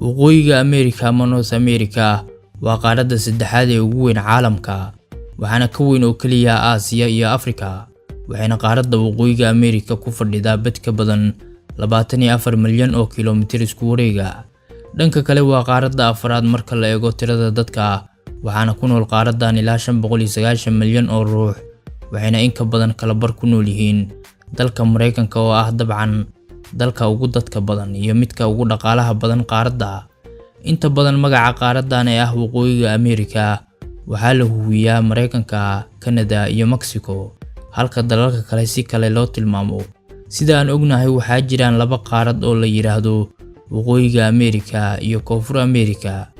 Waqooyiga America ama North America waa qaaradda saddexaad ee ugu weyn caalamka, waxaana ka weyn oo kaliya Aasiya iyo Afrika. Waxayna qaaradda Waqooyiga America ku fadhidaa bad ka badan 24 milyan oo kiiloomitir isku wareega. Dhanka kale waa qaaradda afraad marka la eego tirada dadka, waxaana ku nool qaaraddan ilaa 590 milyan oo ruux, waxayna in ka badan kala bar ku nool yihiin dalka Mareykanka oo ah dabcan dalka ugu dadka badan iyo midka ugu dhaqaalaha badan qaaradda. Inta badan magaca qaaraddan ee ah Waqooyiga America waxaa la huwiyaa Mareykanka, Canada iyo Mexico, halka dalalka kale si kale loo tilmaamo. Sida aan ognahay waxaa jiraan laba qaarad oo la yiraahdo Waqooyiga America iyo Koonfur America.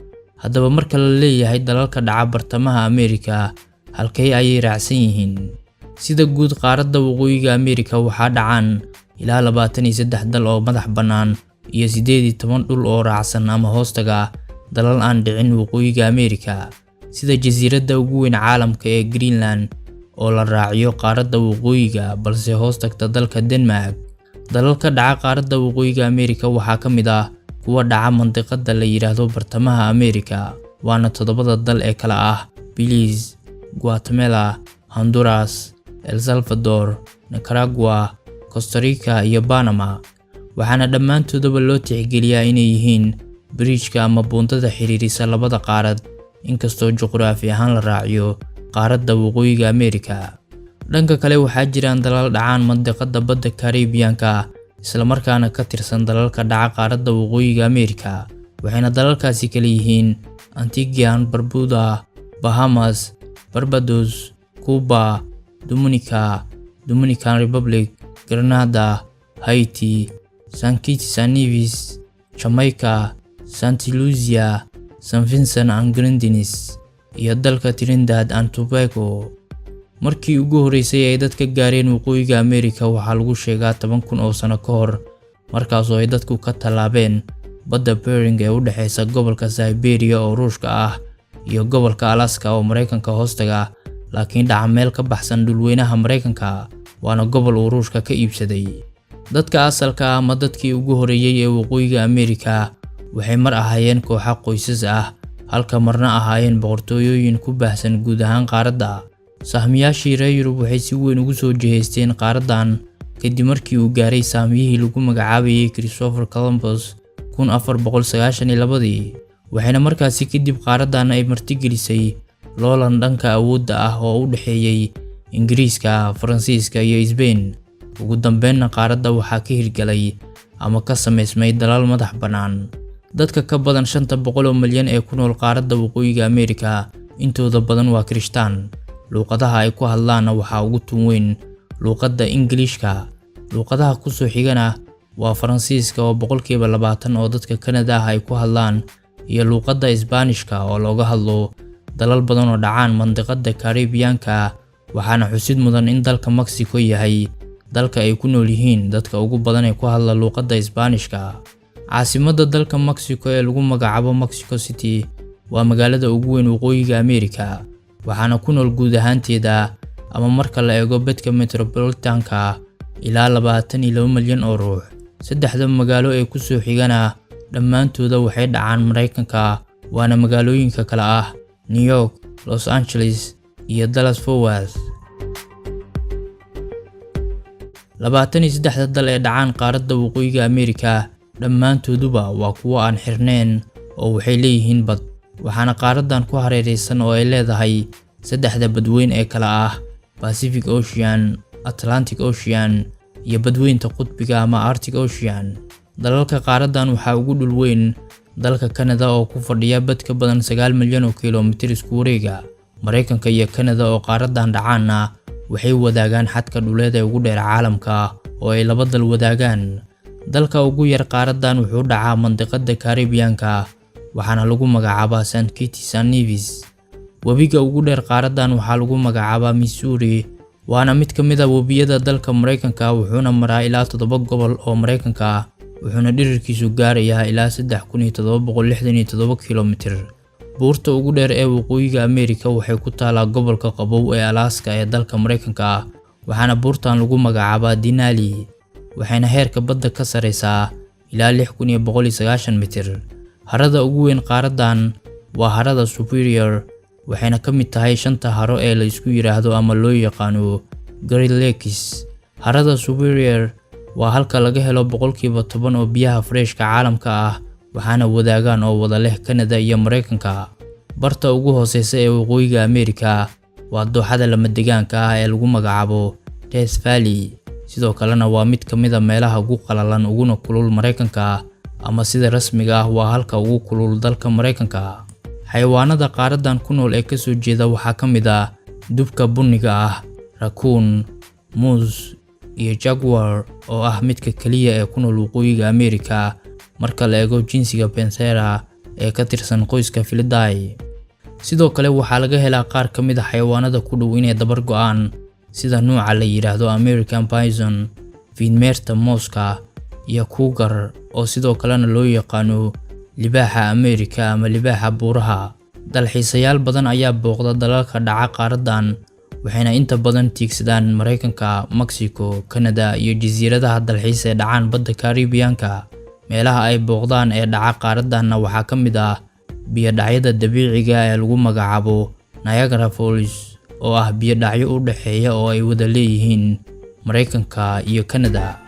Haddaba marka la leeyahay dalalka dhaca bartamaha America, halkee ayay raacsan yihiin? Sida guud qaaradda Waqooyiga America waxaa dhacaan ilaa 23 dal oo madax bannaan iyo 18 dhul oo raacsan ama hoostaga dalal aan dhicin Waqooyiga America, sida jasiiradda ugu weyn caalamka ee Greenland oo la raaciyo qaaradda Waqooyiga balse hoostagta dalka Denmark. Dalalka dhaca qaaradda Waqooyiga America waxaa ka mid ah kuwa dhaca mantiqada la yiraahdo bartamaha America, waana 7 dal ee kala ah Belize, Guatemala, Honduras, El Salvador, Nicaragua, Costa Rica iyo Panama. Waxaana dhammaantoodaba loo tixgeliyaa inay yihiin bridge-ka ama buundada xiriirisa labada qaarad, inkastoo juqraafi ahaan la raaciyo qaaradda Waqooyiga America. Dhanka kale waxaa jiraan dalal dhacaan mantiqada badda Caribbean-ka, isla markaana ka tirsan dalalka dhaca qaaradda Waqooyiga America. Waxayna dalalkaasi kala yihiin Antigua, Barbuda, Bahamas, Barbados, Cuba, Dominica, Dominican Republic, Grenada, Haiti, St. Kitts and Nevis, Jamaica, St. Lucia, St. Vincent and Grenadines, iyo dalka Trinidad and Tobago. Markii ugu horeysay ay dadka gaareen Waqooyiga America waxaa lagu sheegaa 10,000 oo sano ka hor, markaas oo ay dadku ka tallaabeen badda Bering ee u dhaxaysa gobolka Siberia oo Ruushka ah iyo gobolka Alaska oo Mareykanka hoostaga, laakiin dhaca meel ka baxsan dhulweynaha Mareykanka, waana gobol uu Ruushka ka iibsaday. Dadka asalka ah ama dadkii ugu horeeyay ee Waqooyiga America waxay mar ahaayeen kooxo qoysas ah, halka marna ahaayeen boqortooyooyin ku baahsan guud ahaan qaaradda. Sahmiyaashii reer Yurub waxay si weyn ugu soo jihaysteen qaaraddan kadib markii uu gaaray saamiyihii lagu magacaabayay Christopher Columbus 1492, waxayna markaasi kadib qaaraddan ay martigelisay loolan dhanka awoodda ah oo u dhexeeyay Ingiriiska, Faransiiska iyo Spain. Ugu dambeynna qaaradda waxaa ka hirgalay ama ka samaysmay dalal madax bannaan. Dadka ka badan 500 milyan ee ku nool qaaradda Waqooyiga America intooda badan waa Kirishtaan. Luuqadaha ay ku hadlaana waxaa ugu tun weyn luuqadda Ingiriiska. Luuqadaha ku soo xigana waa Faransiiska oo 20% oo dadka Canada ay ku hadlaan, iyo luuqadda Isbaanishka oo looga hadlo dalal badan oo dhacaan mantiqada Caribbean-ka. Waxaana xusid mudan in dalka Mexico yahay dalka ay ku nool yihiin dadka ugu badan ee ku hadla luuqadda Isbaanishka. Caasimadda dalka Mexico ee lagu magacaabo Mexico City waa magaalada ugu weyn Waqooyiga America, waxaana ku nool guud ahaanteeda ama marka la eego bedka metropolitan-ka ilaa 22 milyan oo ruux. 3 magaalo ee ku soo xigana dhammaantooda waxay dhacaan Mareykanka, waana magaalooyinka kala ah New York, Los Angeles iyo Dallas Fort Worth. 23 dal ee dhacaan qaaradda Waqooyiga America dhammaantooduba waa kuwo aan xirnayn oo waxay leeyihiin bad, waxaana qaaraddan ku hareeraysan oo ay leedahay 3 badweyn ee kala ah Pacific Ocean, Atlantic Ocean iyo badweynta qutbiga ama Arctic Ocean. Dalalka qaaraddan waxaa ugu dhul weyn dalka Canada oo ku fadhiya bad ka badan 9 milyan oo kiiloomitir isku wareega. Mareykanka iyo Canada oo qaaraddan dhacaana waxay wadaagaan xadka dhuleed ee ugu dheer caalamka oo ay laba dal wadaagaan. Dalka ugu yar qaaraddan wuxuu dhacaa mantiqada Caribbean-ka, waxaana lagu magacaabaa St. Kitts and Nevis. Webiga ugu dheer qaaraddan waxaa lagu magacaabaa Missouri, waana mid ka mid ah webiyada dalka Mareykanka, wuxuuna maraa ilaa 7 gobol oo Mareykanka ah, wuxuuna dhirirkiisu gaarayaa ilaa 3767 kiiloomitir. Buurta ugu dheer ee Waqooyiga America waxay ku taalaa gobolka qabow ee Alaska ee dalka Mareykanka, waxaana buurtan lagu magacaabaa Denali, waxayna heerka badda ka sareysaa ilaa 6190 mitir. Harada ugu weyn qaaradan waa Harada Superior, waxayna ka mid tahay 5 haro ee la isku yiraahdo ama loo yaqaano Great Lakes. Harada Superior waa halka laga helo 10% oo biyaha freshka caalamka ah, waxaana wadaagaan oo wada leh Canada iyo Mareykanka. Barta ugu hooseysa ee Waqooyiga America waa dooxada lama deegaanka ah ee lagu magacaabo Death Valley, sidoo kalena waa mid ka mid ah meelaha ugu qalalan uguna kulul Mareykanka, ama sida rasmiga ah waa halka ugu kulul dalka Mareykanka. Xayawaanada qaaradan ku nool ee ka soo jeeda waxaa ka mid ah dubka bunniga ah, raccoon, moose, iyo jaguar oo ah midka kaliya ee ku nool Waqooyiga America marka la eego jinsiga Panthera ee ka tirsan qoyska Felidae. Sidoo kale waxaa laga helaa qaar ka mid ah xayawaanada ku dhow inay dabar go'aan, sida nooca la yiraahdo American bison, fiinmeerta mooska, iyo cougar oo sidoo kalena loo yaqaano libaaxa Ameerika ama libaaxa buuraha. Dalxiisayaal badan ayaa booqda dalalka dhaca qaaradan, waxayna inta badan tiigsadaan Mareykanka, Mexico, Canada iyo jasiiradaha dalxiis ee dhacaan badda Caribbean-ka. Meelaha ay booqdaan ee dhaca qaaradanna waxaa ka mid ah biyo dhacyada dabiiciga ee lagu magacaabo Niagara Falls oo ah biyo dhacyo u dhaxeeya oo ay wada leeyihiin Mareykanka iyo Canada.